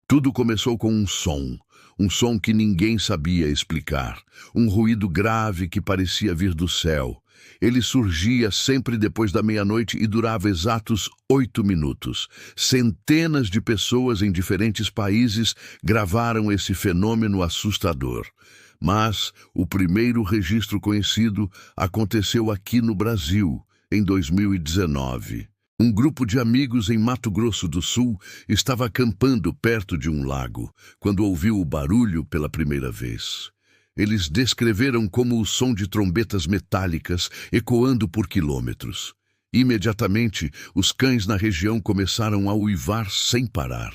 Tudo começou com um som que ninguém sabia explicar, um ruído grave que parecia vir do céu. Ele surgia sempre depois da meia-noite e durava exatos 8 minutos. Centenas de pessoas em diferentes países gravaram esse fenômeno assustador. Mas o primeiro registro conhecido aconteceu aqui no Brasil, em 2019. Um grupo de amigos em Mato Grosso do Sul estava acampando perto de um lago, quando ouviu o barulho pela primeira vez. Eles descreveram como o som de trombetas metálicas ecoando por quilômetros. Imediatamente, os cães na região começaram a uivar sem parar.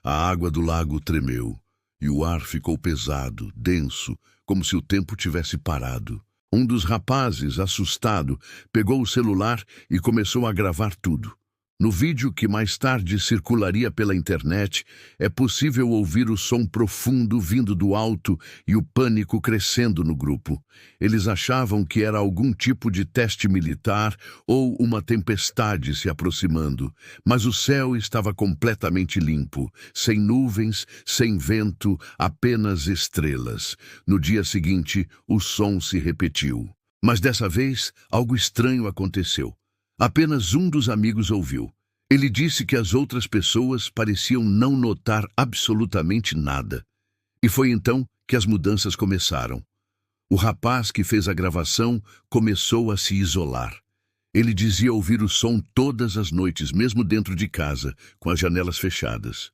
A água do lago tremeu, e o ar ficou pesado, denso, como se o tempo tivesse parado. Um dos rapazes, assustado, pegou o celular e começou a gravar tudo. No vídeo que mais tarde circularia pela internet, é possível ouvir o som profundo vindo do alto e o pânico crescendo no grupo. Eles achavam que era algum tipo de teste militar ou uma tempestade se aproximando, mas o céu estava completamente limpo, sem nuvens, sem vento, apenas estrelas. No dia seguinte, o som se repetiu. Mas dessa vez, algo estranho aconteceu. Apenas um dos amigos ouviu. Ele disse que as outras pessoas pareciam não notar absolutamente nada. E foi então que as mudanças começaram. O rapaz que fez a gravação começou a se isolar. Ele dizia ouvir o som todas as noites, mesmo dentro de casa, com as janelas fechadas.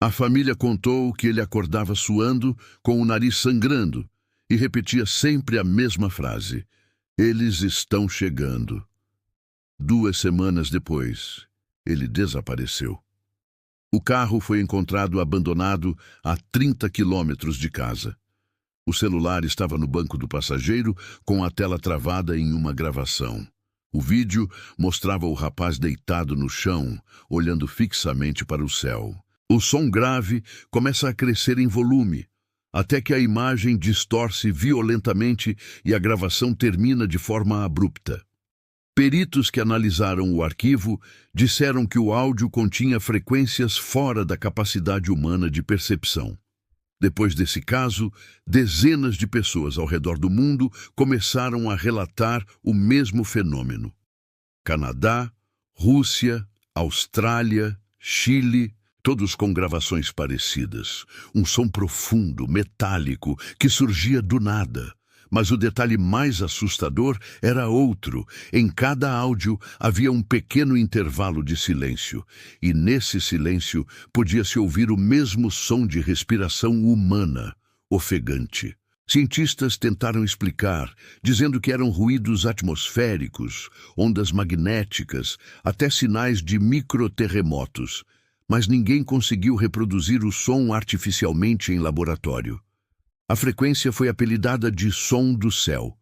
A família contou que ele acordava suando, com o nariz sangrando, e repetia sempre a mesma frase: "Eles estão chegando." 2 semanas depois, ele desapareceu. O carro foi encontrado abandonado a 30 quilômetros de casa. O celular estava no banco do passageiro, com a tela travada em uma gravação. O vídeo mostrava o rapaz deitado no chão, olhando fixamente para o céu. O som grave começa a crescer em volume, até que a imagem distorce violentamente e a gravação termina de forma abrupta. Peritos que analisaram o arquivo disseram que o áudio continha frequências fora da capacidade humana de percepção. Depois desse caso, dezenas de pessoas ao redor do mundo começaram a relatar o mesmo fenômeno. Canadá, Rússia, Austrália, Chile, todos com gravações parecidas. Um som profundo, metálico, que surgia do nada. Mas o detalhe mais assustador era outro. Em cada áudio havia um pequeno intervalo de silêncio, e nesse silêncio podia-se ouvir o mesmo som de respiração humana, ofegante. Cientistas tentaram explicar, dizendo que eram ruídos atmosféricos, ondas magnéticas, até sinais de microterremotos, mas ninguém conseguiu reproduzir o som artificialmente em laboratório. A frequência foi apelidada de som do céu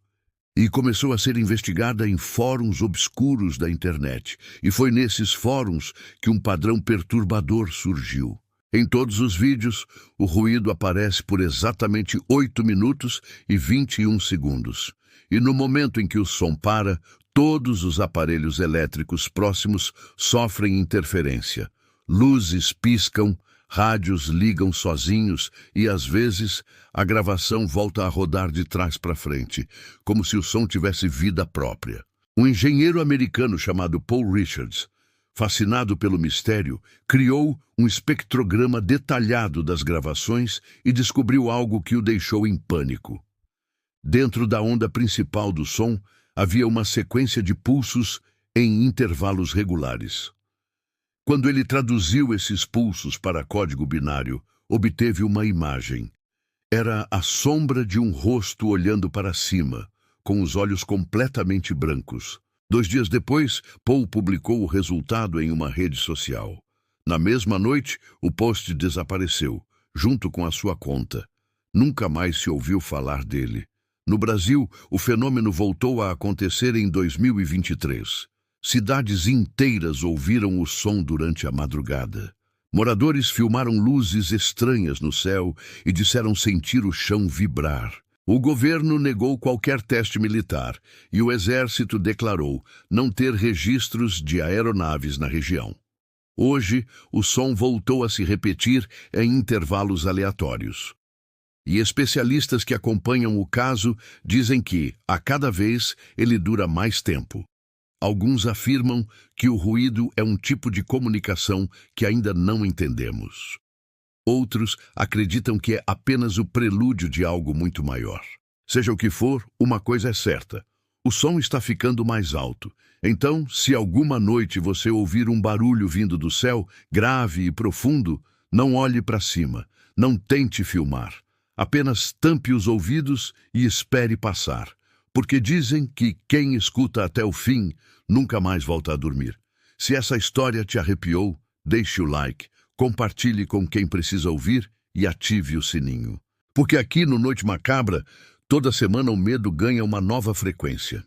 e começou a ser investigada em fóruns obscuros da internet. E foi nesses fóruns que um padrão perturbador surgiu. Em todos os vídeos, o ruído aparece por exatamente 8 minutos e 21 segundos. E no momento em que o som para, todos os aparelhos elétricos próximos sofrem interferência. Luzes piscam, rádios ligam sozinhos e, às vezes, a gravação volta a rodar de trás para frente, como se o som tivesse vida própria. Um engenheiro americano chamado Paul Richards, fascinado pelo mistério, criou um espectrograma detalhado das gravações e descobriu algo que o deixou em pânico. Dentro da onda principal do som, havia uma sequência de pulsos em intervalos regulares. Quando ele traduziu esses pulsos para código binário, obteve uma imagem. Era a sombra de um rosto olhando para cima, com os olhos completamente brancos. 2 dias depois, Paul publicou o resultado em uma rede social. Na mesma noite, o post desapareceu, junto com a sua conta. Nunca mais se ouviu falar dele. No Brasil, o fenômeno voltou a acontecer em 2023. Cidades inteiras ouviram o som durante a madrugada. Moradores filmaram luzes estranhas no céu e disseram sentir o chão vibrar. O governo negou qualquer teste militar e o exército declarou não ter registros de aeronaves na região. Hoje, o som voltou a se repetir em intervalos aleatórios. E especialistas que acompanham o caso dizem que, a cada vez, ele dura mais tempo. Alguns afirmam que o ruído é um tipo de comunicação que ainda não entendemos. Outros acreditam que é apenas o prelúdio de algo muito maior. Seja o que for, uma coisa é certa: o som está ficando mais alto. Então, se alguma noite você ouvir um barulho vindo do céu, grave e profundo, não olhe para cima, não tente filmar. Apenas tampe os ouvidos e espere passar, porque dizem que quem escuta até o fim nunca mais volta a dormir. Se essa história te arrepiou, deixe o like, compartilhe com quem precisa ouvir e ative o sininho. Porque aqui no Noite Macabra, toda semana o medo ganha uma nova frequência.